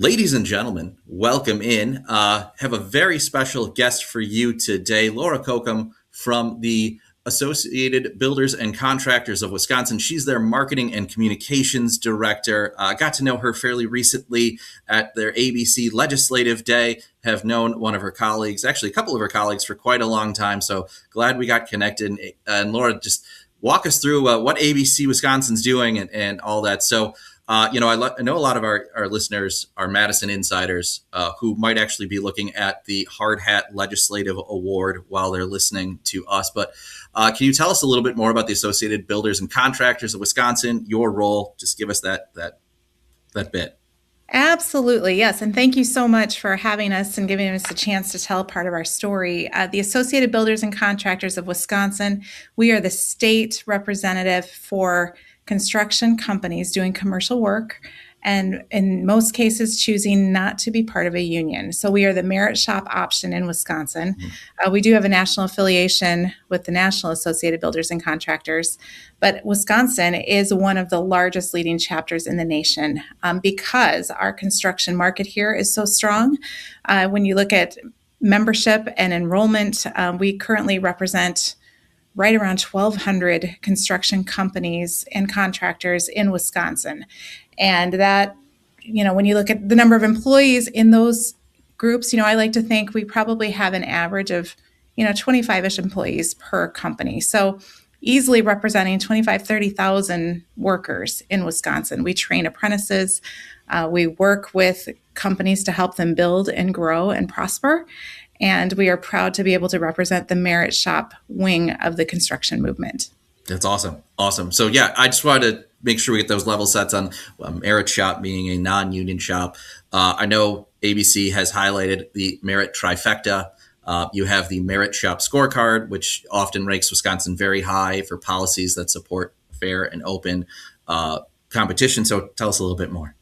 Ladies and gentlemen, welcome in. Have a very special guest for you today, Laura Kocum from the Associated Builders and Contractors of Wisconsin. She's their marketing and communications director. Got to know her fairly recently at their ABC Legislative Day. Have known one of her colleagues, actually a couple of her colleagues, for quite a long time. So glad we got connected. And Laura, just walk us through what ABC Wisconsin's doing and all that. So I know a lot of our listeners are Madison insiders who might actually be looking at the Hard Hat Legislative Award while they're listening to us. But can you tell us a little bit more about the Associated Builders and Contractors of Wisconsin, your role? Just give us that bit. Absolutely, yes. And thank you so much for having us and giving us a chance to tell part of our story. The Associated Builders and Contractors of Wisconsin, we are the state representative for construction companies doing commercial work, and in most cases choosing not to be part of a union. So we are the merit shop option in Wisconsin. We do have a national affiliation with the National Associated Builders and Contractors, but Wisconsin is one of the largest leading chapters in the nation because our construction market here is so strong. When you look at membership and enrollment, we currently represent right around 1,200 construction companies and contractors in Wisconsin. And that, when you look at the number of employees in those groups, I like to think we probably have an average of, 25-ish employees per company. So easily representing 30,000 workers in Wisconsin. We train apprentices. We work with companies to help them build and grow and prosper. And we are proud to be able to represent the merit shop wing of the construction movement. That's awesome. Awesome. So yeah, I just wanted to make sure we get those level sets on merit shop being a non-union shop. I know ABC has highlighted the merit trifecta. You have the merit shop scorecard, which often ranks Wisconsin very high for policies that support fair and open competition. So tell us a little bit more.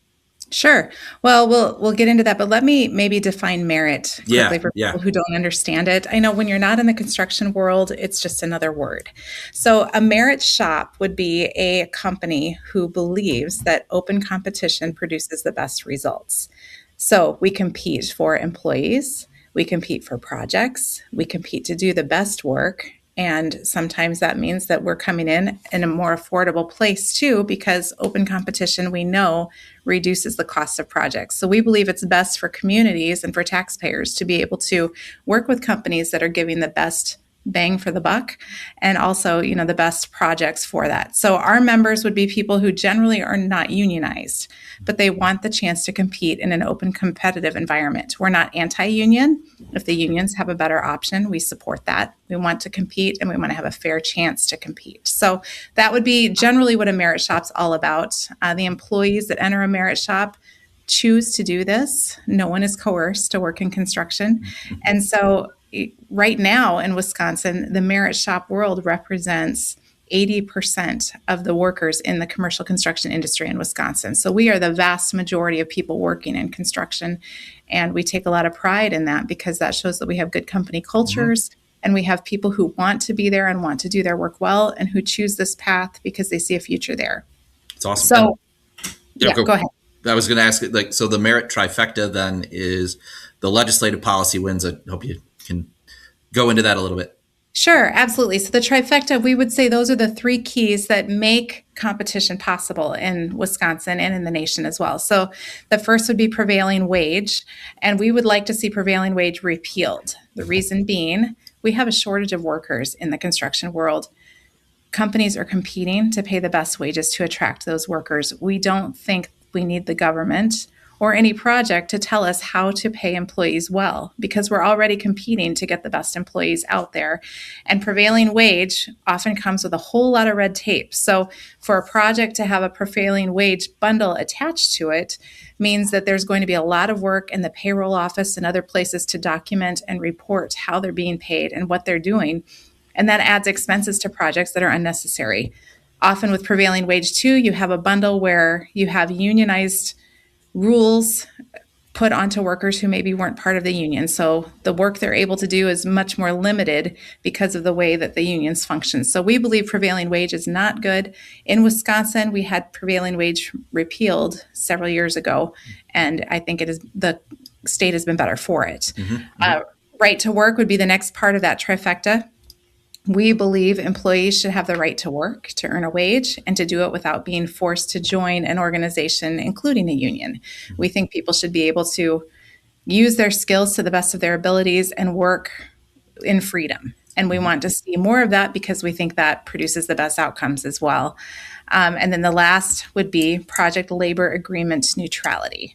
Sure. Well, we'll get into that, but let me maybe define merit quickly for people who don't understand it. I know when you're not in the construction world, it's just another word. So a merit shop would be a company who believes that open competition produces the best results. So we compete for employees, we compete for projects, we compete to do the best work. And sometimes that means that we're coming in a more affordable place too, because open competition, we know, reduces the cost of projects. So we believe it's best for communities and for taxpayers to be able to work with companies that are giving the best bang for the buck and also, the best projects for that. So our members would be people who generally are not unionized, but they want the chance to compete in an open competitive environment. We're not anti-union. If the unions have a better option, we support that. We want to compete and we want to have a fair chance to compete. So that would be generally what a merit shop's all about. The employees that enter a merit shop choose to do this. No one is coerced to work in construction. And so right now in Wisconsin, the merit shop world represents 80% of the workers in the commercial construction industry in Wisconsin. So we are the vast majority of people working in construction. And we take a lot of pride in that because that shows that we have good company cultures and we have people who want to be there and want to do their work well and who choose this path because they see a future there. It's awesome. So, go ahead. I was going to ask, so the merit trifecta then is the legislative policy wins. I hope you can go into that a little bit. Sure, absolutely. So the trifecta, we would say those are the three keys that make competition possible in Wisconsin and in the nation as well. So the first would be prevailing wage, and we would like to see prevailing wage repealed. The reason being, we have a shortage of workers in the construction world. Companies are competing to pay the best wages to attract those workers. We don't think we need the government or any project to tell us how to pay employees well, because we're already competing to get the best employees out there. And prevailing wage often comes with a whole lot of red tape. So for a project to have a prevailing wage bundle attached to it means that there's going to be a lot of work in the payroll office and other places to document and report how they're being paid and what they're doing. And that adds expenses to projects that are unnecessary. Often with prevailing wage too, you have a bundle where you have unionized rules put onto workers who maybe weren't part of the union. So the work they're able to do is much more limited because of the way that the unions function. So we believe prevailing wage is not good. In Wisconsin, we had prevailing wage repealed several years ago, and I think the state has been better for it. Right to work would be the next part of that trifecta. We believe employees should have the right to work, to earn a wage, and to do it without being forced to join an organization, including a union. We think people should be able to use their skills to the best of their abilities and work in freedom. And we want to see more of that because we think that produces the best outcomes as well. And then the last would be project labor agreement neutrality.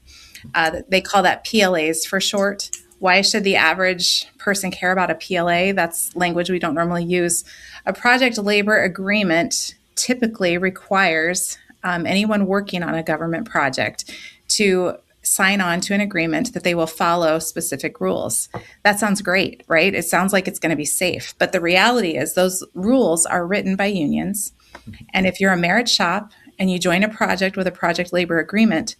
They call that PLAs for short. Why should the average person care about a PLA? That's language we don't normally use. A project labor agreement typically requires anyone working on a government project to sign on to an agreement that they will follow specific rules. That sounds great, right? It sounds like it's going to be safe. But the reality is those rules are written by unions. And if you're a merit shop and you join a project with a project labor agreement,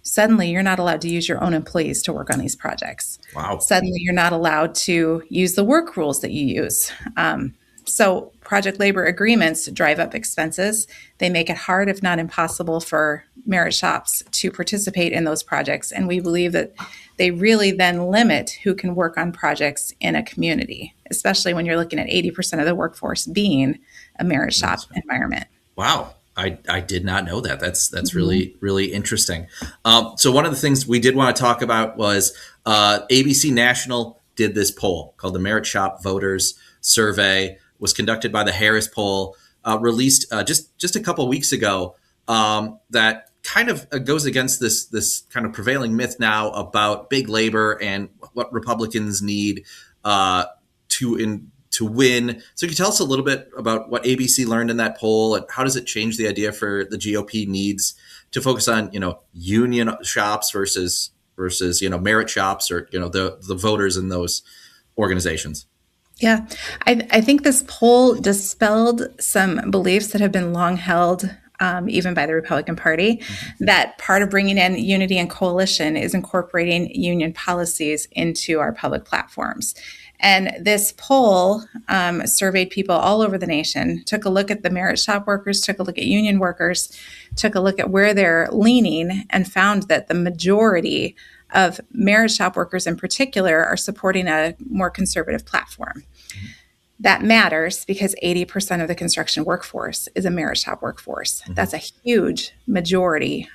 suddenly you're not allowed to use your own employees to work on these projects. Wow. Suddenly you're not allowed to use the work rules that you use. So project labor agreements drive up expenses. They make it hard, if not impossible, for merit shops to participate in those projects. And we believe that they really then limit who can work on projects in a community, especially when you're looking at 80% of the workforce being a merit shop environment. Wow. I did not know that. That's really, really interesting. So one of the things we did want to talk about was ABC National did this poll called the Merit Shop Voters Survey, was conducted by the Harris Poll, released just a couple weeks ago, that kind of goes against this kind of prevailing myth now about big labor and what Republicans need to win. So can you tell us a little bit about what ABC learned in that poll, and how does it change the idea for the GOP needs to focus on, union shops versus, merit shops, or, the voters in those organizations? Yeah, I think this poll dispelled some beliefs that have been long held, even by the Republican Party, that part of bringing in unity and coalition is incorporating union policies into our public platforms. And this poll surveyed people all over the nation, took a look at the merit shop workers, took a look at union workers, took a look at where they're leaning, and found that the majority of merit shop workers in particular are supporting a more conservative platform. That matters because 80% of the construction workforce is a merit shop workforce. That's a huge majority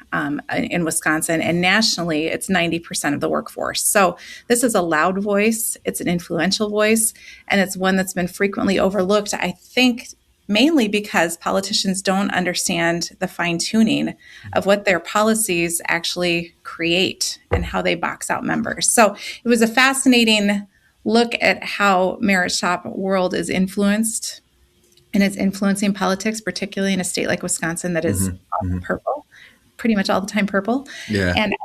in Wisconsin, and nationally, it's 90% of the workforce. So this is a loud voice, it's an influential voice, and it's one that's been frequently overlooked, I think, mainly because politicians don't understand the fine-tuning of what their policies actually create and how they box out members. So it was a fascinating look at how merit shop world is influenced, and it's influencing politics, particularly in a state like Wisconsin that is purple, pretty much all the time purple. Yeah. And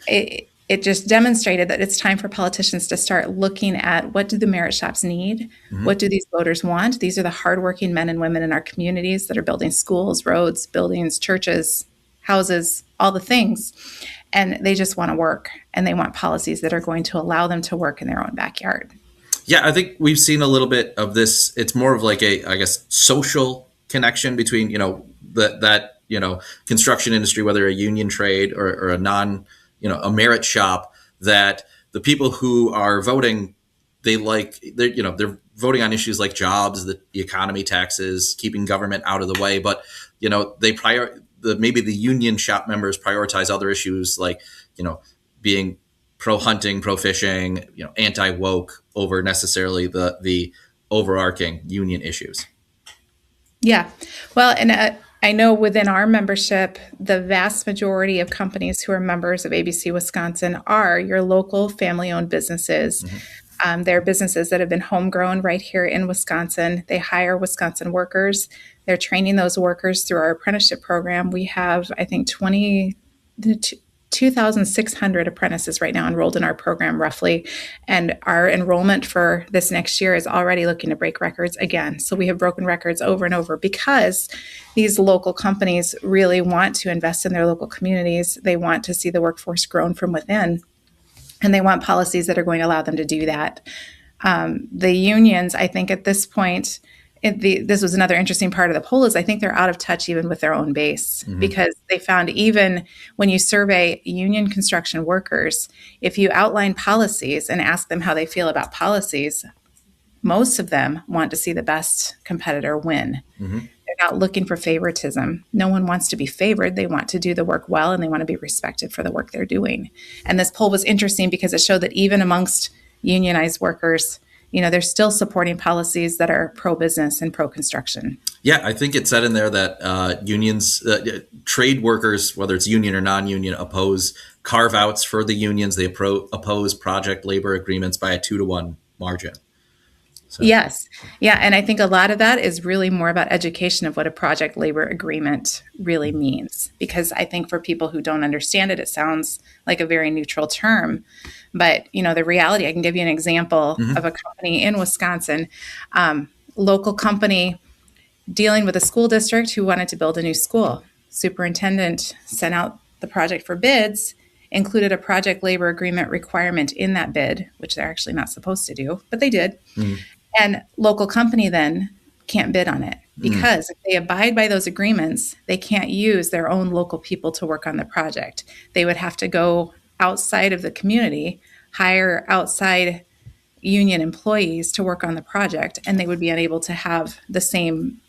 it just demonstrated that it's time for politicians to start looking at what do the merit shops need? What do these voters want? These are the hardworking men and women in our communities that are building schools, roads, buildings, churches, houses, all the things. And they just want to work, and they want policies that are going to allow them to work in their own backyard. Yeah, I think we've seen a little bit of this. It's more of like I guess, social connection between, that construction industry, whether a union trade or a a merit shop, that the people who are voting, they're voting on issues like jobs, the economy, taxes, keeping government out of the way. But, maybe the union shop members prioritize other issues like, being pro-hunting, pro-fishing, anti-woke over necessarily the overarching union issues. Yeah. Well, and I know within our membership, the vast majority of companies who are members of ABC Wisconsin are your local family-owned businesses. They're businesses that have been homegrown right here in Wisconsin. They hire Wisconsin workers. They're training those workers through our apprenticeship program. We have, I think, 2,600 apprentices right now enrolled in our program, roughly. And our enrollment for this next year is already looking to break records again. So we have broken records over and over because these local companies really want to invest in their local communities. They want to see the workforce grown from within. and they want policies that are going to allow them to do that. The unions, I think at this point, this was another interesting part of the poll, is I think they're out of touch even with their own base, because they found even when you survey union construction workers, if you outline policies and ask them how they feel about policies, most of them want to see the best competitor win. They're not looking for favoritism. No one wants to be favored. They want to do the work well, and they want to be respected for the work they're doing. And this poll was interesting because it showed that even amongst unionized workers, they're still supporting policies that are pro-business and pro-construction. Yeah, I think it said in there that unions, trade workers, whether it's union or non-union, oppose carve-outs for the unions. They oppose project labor agreements by a 2-to-1 margin. So. Yes. Yeah. And I think a lot of that is really more about education of what a project labor agreement really means. Because I think for people who don't understand it, it sounds like a very neutral term. But, the reality, I can give you an example of a company in Wisconsin, local company dealing with a school district who wanted to build a new school. Superintendent sent out the project for bids, included a project labor agreement requirement in that bid, which they're actually not supposed to do, but they did. And local company then can't bid on it because if they abide by those agreements, they can't use their own local people to work on the project. They would have to go outside of the community, hire outside union employees to work on the project, and they would be unable to have the same,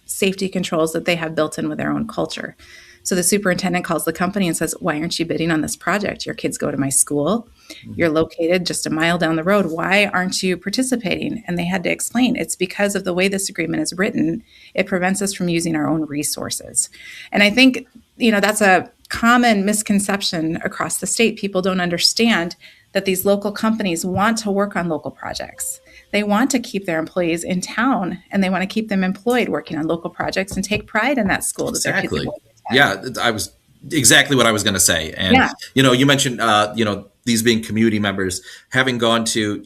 safety controls that they have built in with their own culture. So the superintendent calls the company and says, "Why aren't you bidding on this project? Your kids go to my school. You're located just a mile down the road. Why aren't you participating?" And they had to explain, it's because of the way this agreement is written. It prevents us from using our own resources. And I think, that's a common misconception across the state. People don't understand that these local companies want to work on local projects. They want to keep their employees in town, and they want to keep them employed working on local projects and take pride in that school that their kids are going to. Yeah, I was exactly what I was going to say. And, you mentioned, these being community members, having gone to,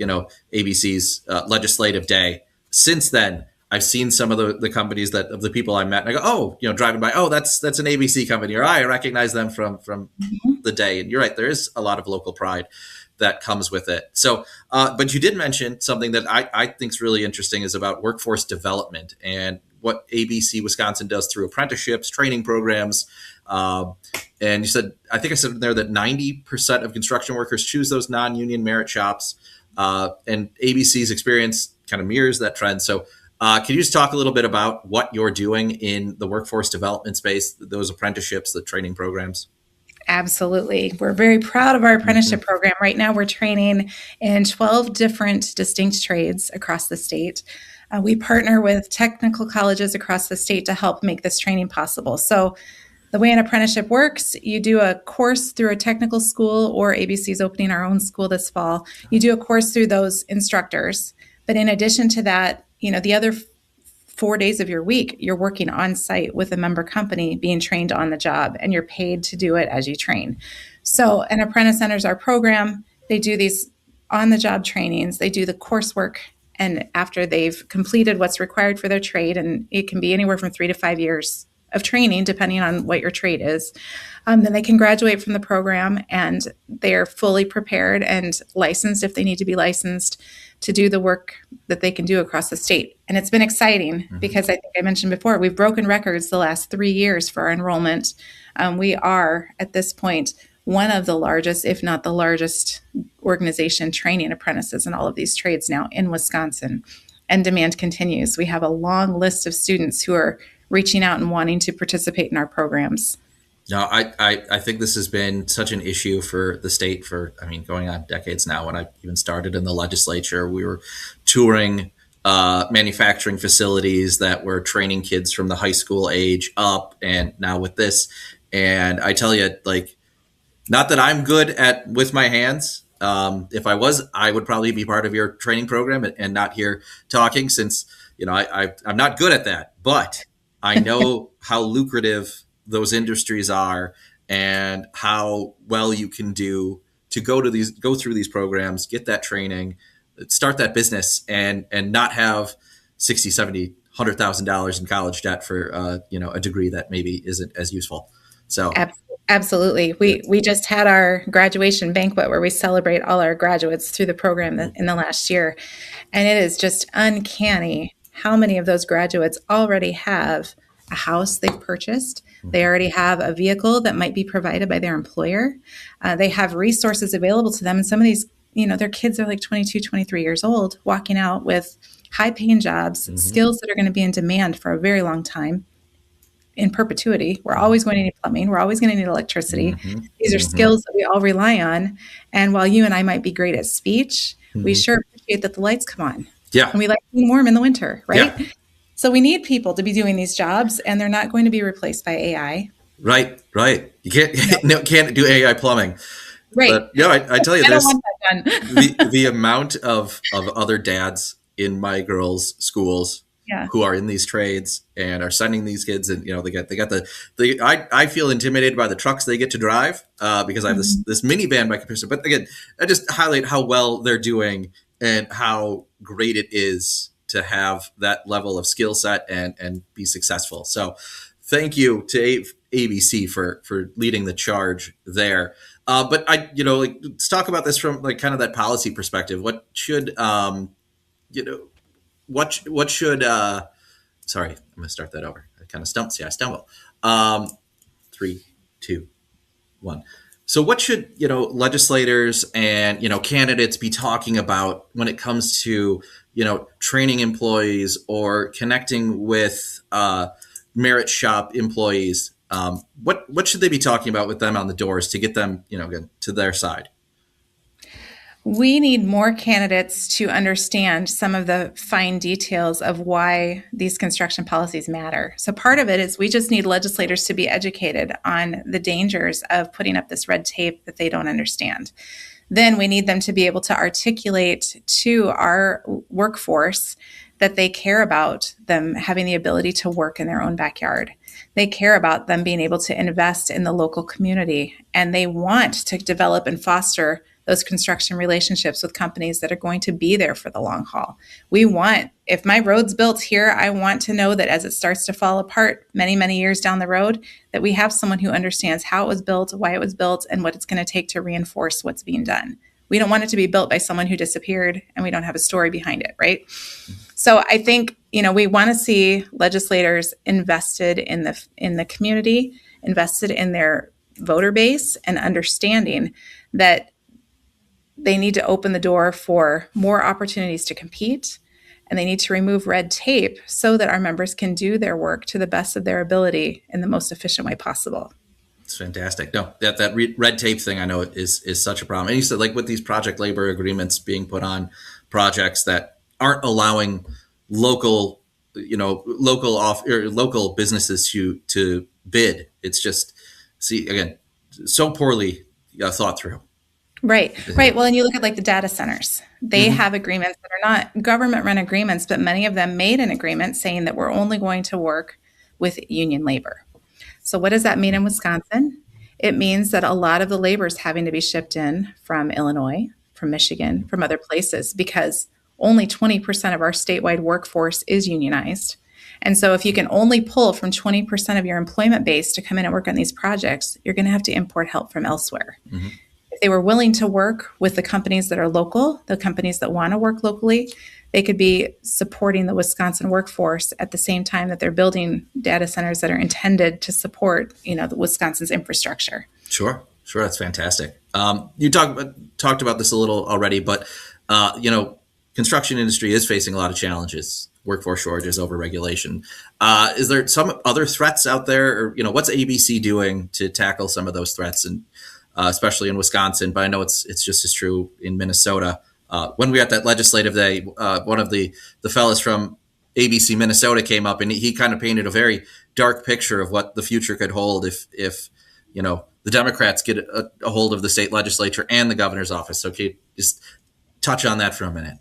ABC's legislative day. Since then, I've seen some of the companies of the people I met, and I go, driving by, that's an ABC company, or I recognize them from the day. And you're right, there is a lot of local pride that comes with it. So, but you did mention something that I think is really interesting, is about workforce development and what ABC Wisconsin does through apprenticeships, training programs. And you said, I think I said in there that 90% of construction workers choose those non-union merit shops. And ABC's experience kind of mirrors that trend. So can you just talk a little bit about what you're doing in the workforce development space, those apprenticeships, the training programs? Absolutely. We're very proud of our apprenticeship program. Right now, we're training in 12 different distinct trades across the state. We partner with technical colleges across the state to help make this training possible. So the way an apprenticeship works, you do a course through a technical school, or ABC's opening our own school this fall. You do a course through those instructors. But in addition to that, the other 4 days of your week, you're working on site with a member company being trained on the job, and you're paid to do it as you train. So an apprentice enters our program. They do these on-the-job trainings. They do the coursework. And after they've completed what's required for their trade, and it can be anywhere from 3 to 5 years of training, depending on what your trade is, then they can graduate from the program, and they're fully prepared and licensed, if they need to be licensed, to do the work that they can do across the state. And it's been exciting because I think I mentioned before, we've broken records the last 3 years for our enrollment. We are, at this point, one of the largest, if not the largest, organization training apprentices in all of these trades now in Wisconsin. And demand continues. We have a long list of students who are reaching out and wanting to participate in our programs. No, I think this has been such an issue for the state for, going on decades now. When I even started in the legislature, we were touring manufacturing facilities that were training kids from the high school age up, and now with this. And I tell you, not that I'm good with my hands. If I was, I would probably be part of your training program and not here talking, since, I'm not good at that. But I know how lucrative those industries are, and how well you can do to go through these programs, get that training, start that business, and not have $60,000, $70,000, $100,000 in college debt for a degree that maybe isn't as useful. So Absolutely. We just had our graduation banquet where we celebrate all our graduates through the program in the last year. And it is just uncanny how many of those graduates already have a house they've purchased. They already have a vehicle that might be provided by their employer. They have resources available to them. And some of these, their kids are like 22, 23 years old, walking out with high paying jobs, skills that are going to be in demand for a very long time. In perpetuity. We're always going to need plumbing. We're always going to need electricity. These are skills that we all rely on. And while you and I might be great at speech, we sure appreciate that the lights come on. Yeah. And we like being warm in the winter, right? Yeah. So we need people to be doing these jobs, and they're not going to be replaced by AI. Right. You can't do AI plumbing. Right. But I tell you, I don't want that done. the amount of other dads in my girls' schools who are in these trades and are sending these kids, and I feel intimidated by the trucks they get to drive because I have this minivan by comparison. But again, I just highlight how well they're doing and how great it is to have that level of skill set and be successful. So thank you to ABC for leading the charge there. But let's talk about this from like kind of that policy perspective. What should what should sorry, I'm going to start that over. I kind of I stumble. 3, 2, 1. So what should, legislators and, candidates be talking about when it comes to, training employees or connecting with merit shop employees? What should they be talking about with them on the doors to get them, to their side? We need more candidates to understand some of the fine details of why these construction policies matter. So part of it is we just need legislators to be educated on the dangers of putting up this red tape that they don't understand. Then we need them to be able to articulate to our workforce that they care about them having the ability to work in their own backyard. They care about them being able to invest in the local community, and they want to develop and foster those construction relationships with companies that are going to be there for the long haul. If my road's built here, I want to know that as it starts to fall apart many, many years down the road, that we have someone who understands how it was built, why it was built, and what it's going to take to reinforce what's being done. We don't want it to be built by someone who disappeared and we don't have a story behind it, right? So I think, we want to see legislators invested in the community, invested in their voter base, and understanding that they need to open the door for more opportunities to compete, and they need to remove red tape so that our members can do their work to the best of their ability in the most efficient way possible. It's fantastic. No, that red tape thing I know is such a problem. And you said like with these project labor agreements being put on projects that aren't allowing local businesses to bid. It's just again so poorly thought through. Right. Well, and you look at like the data centers. They have agreements that are not government-run agreements, but many of them made an agreement saying that we're only going to work with union labor. So what does that mean in Wisconsin? It means that a lot of the labor is having to be shipped in from Illinois, from Michigan, from other places, because only 20% of our statewide workforce is unionized. And so if you can only pull from 20% of your employment base to come in and work on these projects, you're going to have to import help from elsewhere. If they were willing to work with the companies that are local, the companies that want to work locally, they could be supporting the Wisconsin workforce at the same time that they're building data centers that are intended to support, the Wisconsin's infrastructure. Sure. That's fantastic. You talked about this a little already, but construction industry is facing a lot of challenges. Workforce shortages, overregulation. Is there some other threats out there, or what's ABC doing to tackle some of those threats, and especially in Wisconsin? But I know it's just as true in Minnesota. When we were at that legislative day, one of the fellas from ABC Minnesota came up, and he kind of painted a very dark picture of what the future could hold if the Democrats get a hold of the state legislature and the governor's office. So can you just touch on that for a minute?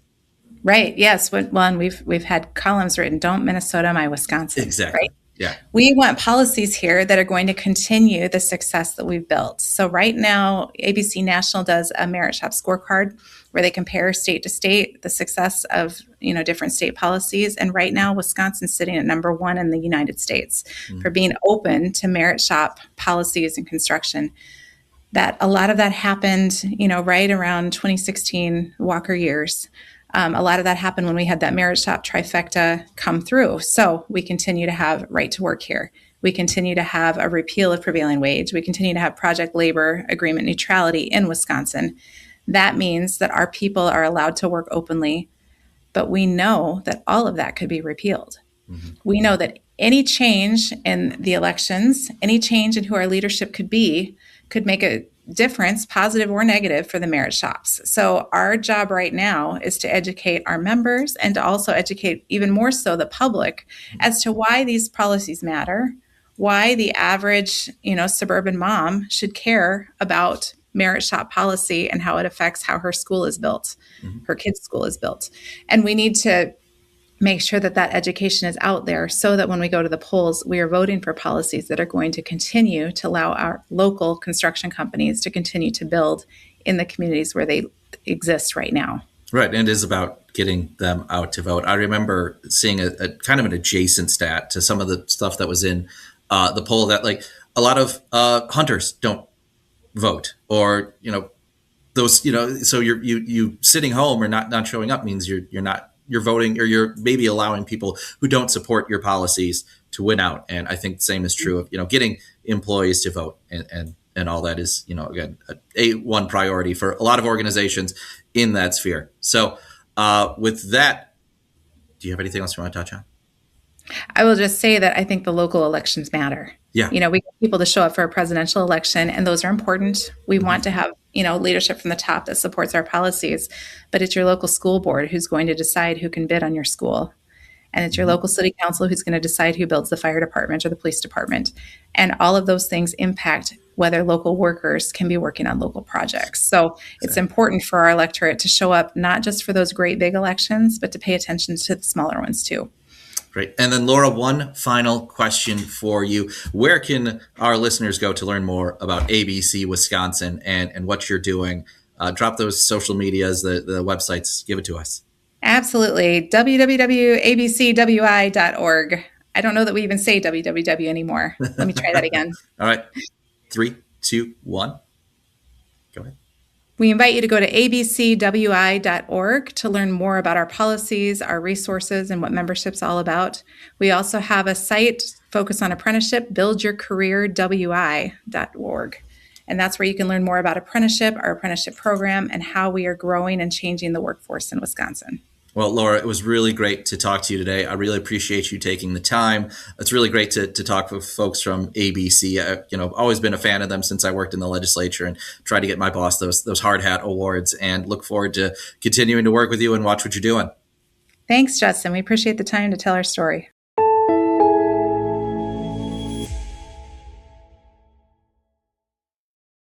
Right. Yes. Well, and we've had columns written, "Don't Minnesota my Wisconsin." Exactly. Right. Yeah. We want policies here that are going to continue the success that we've built. So right now, ABC National does a Merit Shop scorecard where they compare state to state the success of different state policies. And right now, Wisconsin's sitting at number one in the United States for being open to Merit Shop policies and construction. That a lot of that happened, right around 2016 Walker years. A lot of that happened when we had that Merit Shop trifecta come through. So we continue to have right to work here. We continue to have a repeal of prevailing wage. We continue to have project labor agreement neutrality in Wisconsin. That means that our people are allowed to work openly, but we know that all of that could be repealed. Mm-hmm. We know that any change in the elections, any change in who our leadership could be, could make a difference, positive or negative, for the merit shops. So our job right now is to educate our members and to also educate even more so the public as to why these policies matter, why the average, suburban mom should care about merit shop policy and how it affects how her school is built, her kids' school is built. And we need to make sure that that education is out there so that when we go to the polls, we are voting for policies that are going to continue to allow our local construction companies to continue to build in the communities where they exist right now. Right. And it is about getting them out to vote. I remember seeing a kind of an adjacent stat to some of the stuff that was in the poll that like a lot of hunters don't vote, or, those, so you sitting home or not showing up means you're voting, or you're maybe allowing people who don't support your policies to win out. And I think the same is true of, getting employees to vote and all that is, again, one priority for a lot of organizations in that sphere. So with that, do you have anything else you want to touch on? I will just say that I think the local elections matter. Yeah. We get people to show up for a presidential election, and those are important. We want to have, leadership from the top that supports our policies, but it's your local school board who's going to decide who can bid on your school. And it's your local city council who's going to decide who builds the fire department or the police department. And all of those things impact whether local workers can be working on local projects. So it's important for our electorate to show up, not just for those great big elections, but to pay attention to the smaller ones too. Great. And then Laura, one final question for you. Where can our listeners go to learn more about ABC Wisconsin and what you're doing? Drop those social medias, the websites, give it to us. Absolutely. www.abcwi.org. I don't know that we even say www anymore. Let me try that again. All right. 3, 2, 1. Go ahead. We invite you to go to abcwi.org to learn more about our policies, our resources, and what membership's all about. We also have a site focused on apprenticeship, buildyourcareerwi.org. And that's where you can learn more about apprenticeship, our apprenticeship program, and how we are growing and changing the workforce in Wisconsin. Well, Laura, it was really great to talk to you today. I really appreciate you taking the time. It's really great to talk with folks from ABC. I've always been a fan of them since I worked in the legislature and tried to get my boss those hard hat awards, and look forward to continuing to work with you and watch what you're doing. Thanks, Justin. We appreciate the time to tell our story.